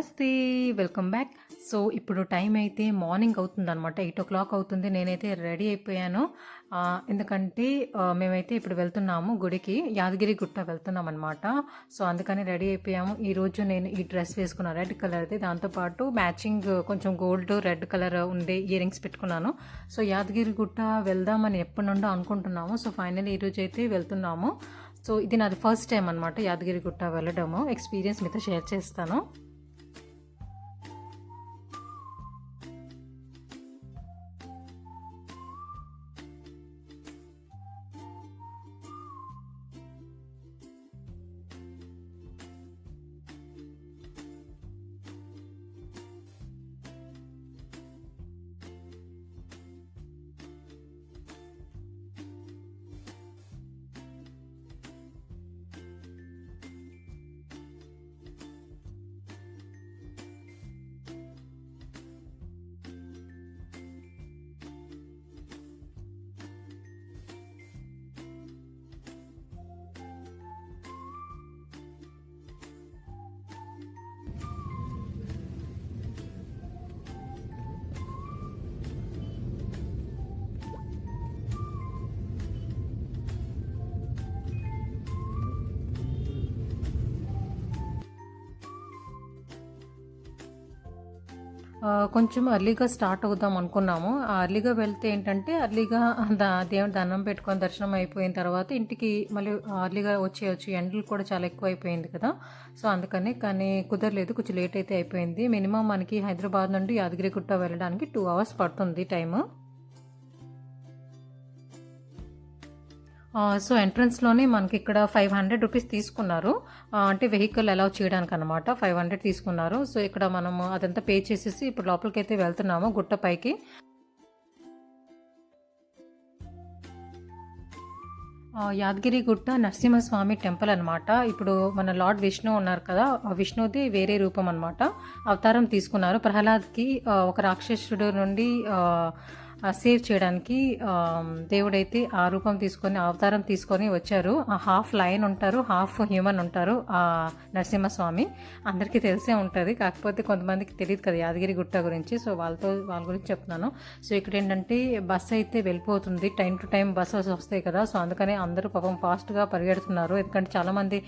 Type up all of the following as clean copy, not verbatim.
నమస్తే, welcome back. So ఇప్పుడు time అయితే మార్నింగ్ అవుతుందనమాట. 8:00 అవుతుంది. నేనైతే రెడీ అయిపోయాను. ఎందుకంటే మేమైతే ఇప్పుడు వెళ్తున్నాము గుడికి. యాదగిరి గుట్ట వెళ్తున్నామనమాట. సో అందుకని రెడీ అయిపోయాము. ఈరోజు నేను ఈ డ్రెస్ వేసుకున్నాను రెడ్ కలర్ది. దాంతోపాటు మ్యాచింగ్ కొంచెం గోల్డ్ రెడ్ కలర్ ఉండే ఇయర్ రింగ్స్ పెట్టుకున్నాను. సో యాదగిరి గుట్ట వెళ్దామని ఎప్పటి నుండో అనుకుంటున్నాము. సో ఫైనల్లీ ఈరోజు అయితే వెళ్తున్నాము. సో ఇది నాది ఫస్ట్ టైం అనమాట యాదగిరి గుట్ట వెళ్ళడము. ఎక్స్పీరియన్స్ మీతో షేర్ చేస్తాను. కొంచెం ఎర్లీగా స్టార్ట్ అవుదాం అనుకున్నాము. ఎర్లీగా వెళ్తే ఏంటంటే ఎర్లీగా దేవుడి దండం పెట్టుకొని దర్శనం అయిపోయిన తర్వాత ఇంటికి మళ్ళీ ఎర్లీగా వచ్చేయచ్చు. ఎండలు కూడా చాలా ఎక్కువ అయిపోయింది కదా. సో అందుకని కానీ కుదరలేదు. కొంచెం లేట్ అయితే అయిపోయింది. మినిమం మనకి హైదరాబాద్ నుండి యాదగిరిగుట్ట వెళ్ళడానికి 2 hours పడుతుంది టైము. సో ఎంట్రన్స్లోనే మనకి ఇక్కడ 500 రూపీస్ తీసుకున్నారు. అంటే వెహికల్ అలౌ చేయడానికి అనమాట 500 తీసుకున్నారు. సో ఇక్కడ మనము అదంతా పే చేసేసి ఇప్పుడు లోపలికైతే వెళ్తున్నాము గుట్ట పైకి. యాదగిరి గుట్ట నరసింహస్వామి టెంపుల్ అనమాట. ఇప్పుడు మన లార్డ్ విష్ణు ఉన్నారు కదా, విష్ణుది వేరే రూపం అనమాట. అవతారం తీసుకున్నారు. ప్రహ్లాద్కి ఒక రాక్షసుడు నుండి సేవ్ చేయడానికి దేవుడైతే ఆ రూపం తీసుకొని అవతారం తీసుకొని వచ్చారు. హాఫ్ లయన్ ఉంటారు, హాఫ్ హ్యూమన్ ఉంటారు నరసింహస్వామి. అందరికీ తెలిసే ఉంటుంది, కాకపోతే కొంతమందికి తెలియదు కదా యాదగిరి గుట్ట గురించి. సో వాళ్ళ గురించి చెప్తున్నాను. సో ఇక్కడ ఏంటంటే బస్సు అయితే వెళ్ళిపోతుంది. టైం టు టైం బస్సెస్ వస్తాయి కదా. సో అందుకని అందరూ పాపం ఫాస్ట్గా పరిగెడుతున్నారు. ఎందుకంటే చాలామంది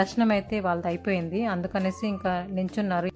దర్శనం అయితే వాళ్ళది అయిపోయింది, అందుకనేసి ఇంకా నించున్నారు.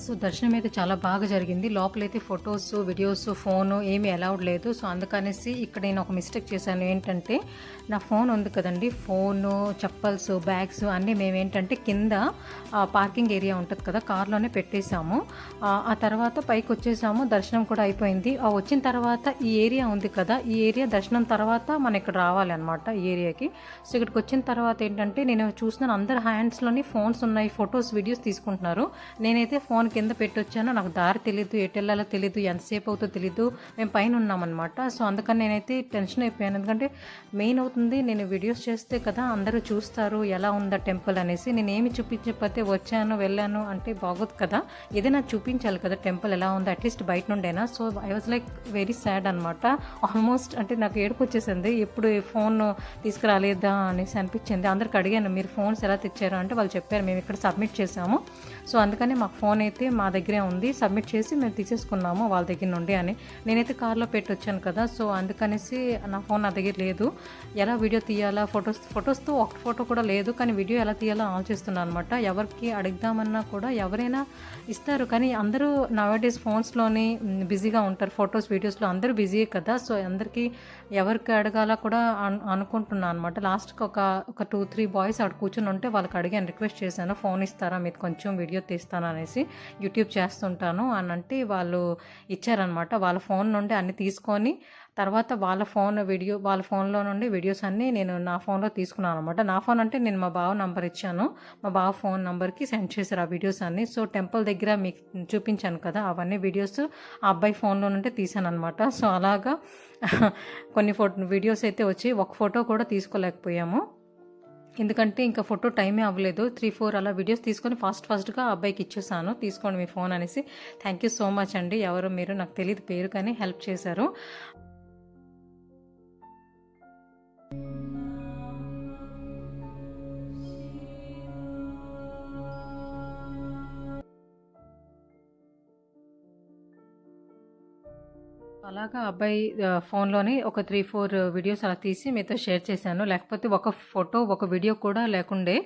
సో దర్శనం అయితే చాలా బాగా జరిగింది. లోపలైతే ఫొటోస్, వీడియోస్, ఫోను ఏమీ అలౌడ్ లేదు. సో అందుకనేసి ఇక్కడ నేను ఒక మిస్టేక్ చేశాను. ఏంటంటే నా ఫోన్ ఉంది కదండి, ఫోను, చెప్పల్స్, బ్యాగ్స్ అన్నీ మేమేంటంటే కింద పార్కింగ్ ఏరియా ఉంటుంది కదా, కార్లోనే పెట్టేశాము. ఆ తర్వాత పైకి వచ్చేసాము. దర్శనం కూడా అయిపోయింది. వచ్చిన తర్వాత ఈ ఏరియా ఉంది కదా, ఈ ఏరియా దర్శనం తర్వాత మనం ఇక్కడ రావాలి అనమాట ఈ ఏరియాకి. సో ఇక్కడికి వచ్చిన తర్వాత ఏంటంటే నేను చూస్తున్నాను అందరు హ్యాండ్స్లోని ఫోన్స్ ఉన్నాయి, ఫొటోస్, వీడియోస్ తీసుకుంటున్నారు. నేనైతే ఫోన్ కింద పెట్టొచ్చాను. నాకు దారి తెలీదు, ఎటు వెళ్ళాలో తెలీదు, ఎంతసేపు అవుతుందో తెలీదు. మేము పైన ఉన్నామన్నమాట. సో అందుకని నేనైతే టెన్షన్ అయిపోయాను. ఎందుకంటే మెయిన్ అవుతుంది, నేను వీడియోస్ చేస్తే కదా అందరూ చూస్తారు ఎలా ఉందా టెంపుల్ అనేసి. నేనేమి చూపించకపోతే వచ్చాను వెళ్ళాను అంటే బాగోదు కదా, ఏదైనా చూపించాలి కదా టెంపుల్ ఎలా ఉందో అట్లీస్ట్ బయట నుండైనా. So I was like very sad అనమాట. ఆల్మోస్ట్ అంటే నాకు ఏడుపు వచ్చేసింది, ఎప్పుడు ఫోన్ తీసుకురాలేదా అనేసి అనిపించింది. అందరికి అడిగాను, మీరు ఫోన్స్ ఎలా తెచ్చారు అంటే వాళ్ళు చెప్పారు, మేము ఇక్కడ సబ్మిట్ చేసాము, సో అందుకని మాకు ఫోన్ అయితే మా దగ్గరే ఉంది, సబ్మిట్ చేసి మేము తీసేసుకున్నాము వాళ్ళ దగ్గర నుండి అని. నేనైతే కార్లో పెట్టి వచ్చాను కదా, సో అందుకనేసి నా ఫోన్ నా దగ్గర లేదు. ఎలా వీడియో తీయాలా, ఫొటోస్తో ఒక ఫోటో కూడా లేదు, కానీ వీడియో ఎలా తీయాలో ఆలోచిస్తున్నాను అనమాట. ఎవరికి అడుగుదామన్నా కూడా ఎవరైనా ఇస్తారు, కానీ అందరూ నవడేస్ ఫోన్స్లోని బిజీగా ఉంటారు, ఫొటోస్ వీడియోస్లో అందరూ బిజీ కదా. సో అందరికీ ఎవరికి అడగాల కూడా అనుకుంటున్నాను అనమాట. లాస్ట్కి ఒక 2-3 బాయ్స్ అక్కడ కూర్చొని ఉంటే వాళ్ళకి అడిగాను, రిక్వెస్ట్ చేశాను, ఫోన్ ఇస్తారా మీరు కొంచెం వీడియో తీస్తాను అనేసి, యూట్యూబ్ చేస్తుంటాను అని అంటే వాళ్ళు ఇచ్చారనమాట. వాళ్ళ ఫోన్ నుండి అన్ని తీసుకొని తర్వాత వాళ్ళ ఫోన్లో నుండి వీడియోస్ అన్నీ నేను నా ఫోన్లో తీసుకున్నాను అనమాట. నా ఫోన్ అంటే నేను మా బావ నంబర్ ఇచ్చాను, మా బావ ఫోన్ నంబర్కి సెండ్ చేశారు ఆ వీడియోస్ అన్నీ. సో టెంపుల్ దగ్గర మీకు చూపించాను కదా, అవన్నీ వీడియోస్ ఆ అబ్బాయి ఫోన్లో నుండి తీసాను అనమాట. సో అలాగా కొన్ని వీడియోస్ అయితే వచ్చి ఒక ఫోటో కూడా తీసుకోలేకపోయాము, ఎందుకంటే ఇంకా ఫోటో టైమే అవ్వలేదు. 3-4 అలా వీడియోస్ తీసుకొని ఫాస్ట్గా అబ్బాయికి ఇచ్చేసాను, తీసుకోండి మీ ఫోన్ అనేసి. థ్యాంక్ యూ సో మచ్ అండి. ఎవరు మీరు నాకు తెలియదు పేరు, కానీ హెల్ప్ చేశారు. అలాగా అబ్బాయి ఫోన్లోని ఒక 3-4 వీడియోస్ అలా తీసి మీతో షేర్ చేశాను. లేకపోతే ఒక ఫోటో ఒక వీడియో కూడా లేకుండే,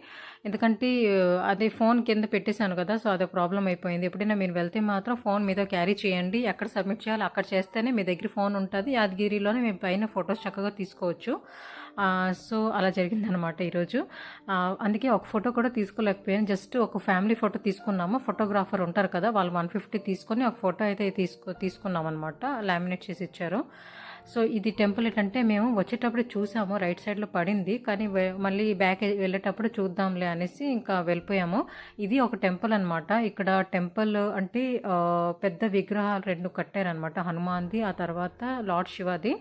ఎందుకంటే అదే ఫోన్ కింద పెట్టేశాను కదా, సో అదే ప్రాబ్లం అయిపోయింది. ఎప్పుడైనా మీరు వెళ్తే మాత్రం ఫోన్ మీద క్యారీ చేయండి, ఎక్కడ సబ్మిట్ చేయాలో అక్కడ చేస్తేనే మీ దగ్గర ఫోన్ ఉంటుంది. యాదగిరిలోనే మీ పైన ఫొటోస్ చక్కగా తీసుకోవచ్చు. సో అలా జరిగిందనమాట ఈరోజు. అందుకే ఒక ఫోటో కూడా తీసుకోలేకపోయాను, జస్ట్ ఒక ఫ్యామిలీ ఫోటో తీసుకున్నాము. ఫోటోగ్రాఫర్ ఉంటారు కదా, వాళ్ళు 150 తీసుకొని ఒక ఫోటో అయితే తీసుకున్నాం అనమాట, లామినేట్ చేసి ఇచ్చారు. సో ఇది టెంపుల్ ఏంటంటే మేము వచ్చేటప్పుడు చూసాము, రైట్ సైడ్లో పడింది, కానీ మళ్ళీ బ్యాక్ వెళ్ళేటప్పుడు చూద్దాంలే అనేసి ఇంకా వెళ్ళిపోయాము. ఇది ఒక టెంపుల్ అనమాట. ఇక్కడ టెంపుల్ అంటే పెద్ద విగ్రహాలు 2 కట్టారనమాట, హనుమాన్ది, ఆ తర్వాత లార్డ్ శివది,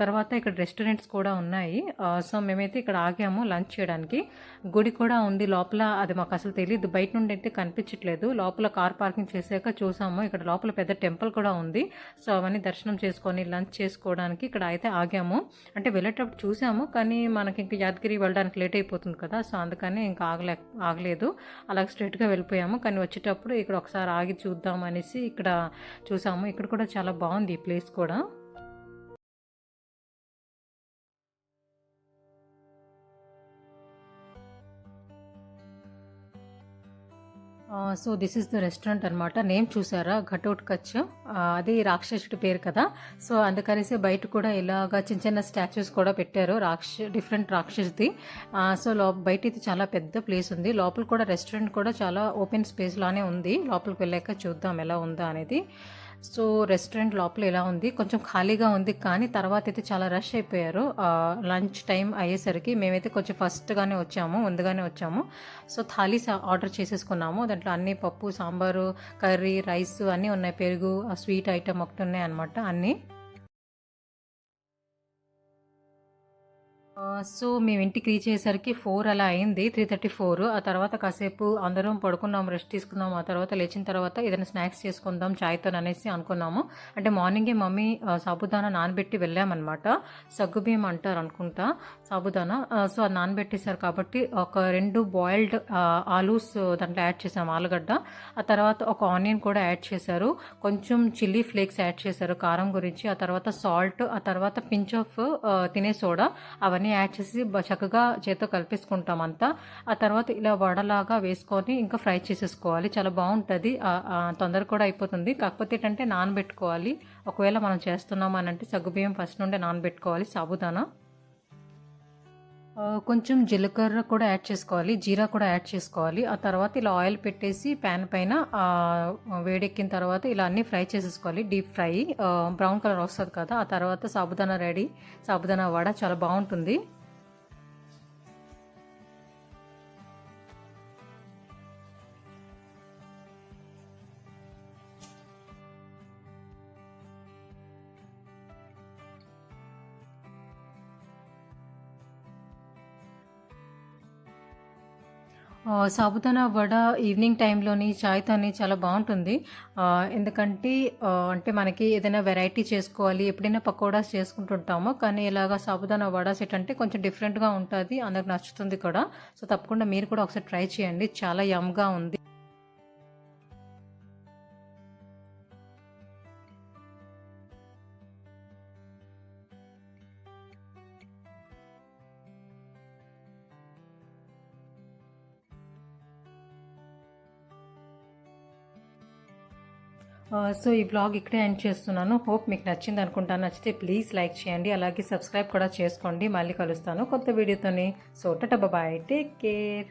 తర్వాత ఇక్కడ రెస్టారెంట్స్ కూడా ఉన్నాయి. సో మేమైతే ఇక్కడ ఆగాము లంచ్ చేయడానికి. గుడి కూడా ఉంది లోపల, అది మాకు అసలు తెలియదు, బయట నుండి అయితే కనిపించట్లేదు. లోపల కార్ పార్కింగ్ చేసాక చూసాము, ఇక్కడ లోపల పెద్ద టెంపుల్ కూడా ఉంది. సో అవన్నీ దర్శనం చేసుకొని లంచ్ చేసుకోవడానికి ఇక్కడ అయితే ఆగాము. అంటే వెళ్ళేటప్పుడు చూసాము, కానీ మనకి ఇంకా యాదగిరి వెళ్ళడానికి లేట్ అయిపోతుంది కదా, సో అందుకని ఇంకా ఆగలేదు, అలాగే స్ట్రైట్గా వెళ్ళిపోయాము. కానీ వచ్చేటప్పుడు ఇక్కడ ఒకసారి ఆగి చూద్దాం అనేసి ఇక్కడ చూసాము. ఇక్కడ కూడా చాలా బాగుంది ఈ ప్లేస్ కూడా. So this is the restaurant అనమాట. నేమ్ చూసారా, ఘటోట్ కచ్, అది రాక్షసుడి పేరు కదా, సో అందుకనేసి బయట కూడా ఇలాగా చిన్న చిన్న స్టాచ్యూస్ కూడా పెట్టారు, డిఫరెంట్ రాక్షసుది. సో బయట అయితే చాలా పెద్ద ప్లేస్ ఉంది, లోపల కూడా రెస్టారెంట్ కూడా చాలా ఓపెన్ స్పేస్ లానే ఉంది. లోపలికి వెళ్ళాక చూద్దాం ఎలా ఉందా అనేది. సో రెస్టారెంట్ లోపల ఎలా ఉంది, కొంచెం ఖాళీగా ఉంది, కానీ తర్వాత అయితే చాలా రష్ అయిపోయారు. లంచ్ టైం అయ్యేసరికి మేమైతే కొంచెం ముందుగానే వచ్చాము. సో థాలీస్ ఆర్డర్ చేసేసుకున్నాము, దాంట్లో అన్ని పప్పు, సాంబారు, కర్రీ, రైస్ అన్నీ ఉన్నాయి, పెరుగు, స్వీట్ ఐటమ్ ఒకటి ఉన్నాయి అనమాట అన్నీ. సో మేము ఇంటికి రీచ్ అయ్యేసరికి 4 అలా అయింది, 3:34. ఆ తర్వాత కాసేపు అందరం పడుకున్నాము, రెస్ట్ తీసుకున్నాము. ఆ తర్వాత లేచిన తర్వాత ఏదైనా స్నాక్స్ చేసుకుందాం చాయ్తో అనేసి అనుకున్నాము. అంటే మార్నింగే మమ్మీ సాబుదానా నానబెట్టి వెళ్ళామన్నమాట, సగ్గుబియ్యం అంటారు అనుకుంటా సాబుదానా. సో అది నానబెట్టేశారు కాబట్టి ఒక 2 బాయిల్డ్ ఆలూస్ దాంట్లో యాడ్ చేసాము, ఆలుగడ్డ. ఆ తర్వాత ఒక ఆనియన్ కూడా యాడ్ చేశారు, కొంచెం చిల్లీ ఫ్లేక్స్ యాడ్ చేశారు కారం గురించి, ఆ తర్వాత సాల్ట్, ఆ తర్వాత పించ్ ఆఫ్ తినే సోడా, అవన్నీ యాడ్ చేసి చక్కగా చేత్తో కలిపేసుకుంటాం అంతా. ఆ తర్వాత ఇలా వడలాగా వేసుకొని ఇంకా ఫ్రై చేసేసుకోవాలి, చాలా బాగుంటుంది, తొందర కూడా అయిపోతుంది. కాకపోతే ఏంటంటే నానబెట్టుకోవాలి, ఒకవేళ మనం చేస్తున్నాం అని అంటే సగ్గుబియ్యం ఫస్ట్ నుండే నానబెట్టుకోవాలి, సాబుదానా. కొంచెం జీలకర్ర కూడా యాడ్ చేసుకోవాలి, జీరా కూడా యాడ్ చేసుకోవాలి. ఆ తర్వాత ఇలా ఆయిల్ పెట్టేసి ప్యాన్ పైన వేడెక్కిన తర్వాత ఇలా అన్నీ ఫ్రై చేసేసుకోవాలి, డీప్ ఫ్రై, బ్రౌన్ కలర్ వస్తుంది కదా. ఆ తర్వాత సాబుదానా రెడీ, సాబుదానా వడ చాలా బాగుంటుంది. సాబుదానా వడ ఈవినింగ్ టైంలోని చాయ్‌తోని చాలా బావుంటుంది. ఎందుకంటే అంటే మనకి ఏదైనా వెరైటీ చేసుకోవాలి. ఎప్పుడైనా పకోడాస్ చేసుకుంటుంటాము. కానీ ఇలాగ సాబుదానా వడాస్ ఏంటంటే కొంచెం డిఫరెంట్‌గా ఉంటది. అందరికి నచ్చుతుంది కూడా. సో, తప్పకుండా మీరు కూడా ఒకసారి ట్రై చేయండి. చాలా యమ్‌గా ఉంది. సో, ఈ వ్లాగ్ ఇక్కడే ఎండ్ చేస్తున్నాను. హోప్ మీకు నచ్చింది అనుకుంటాను. నచ్చితే ప్లీజ్ లైక్ చేయండి. అలాగే సబ్స్క్రైబ్ కూడా చేసుకోండి. మళ్ళీ కలుస్తాను కొత్త వీడియోతోని. So, tata bye. Take care.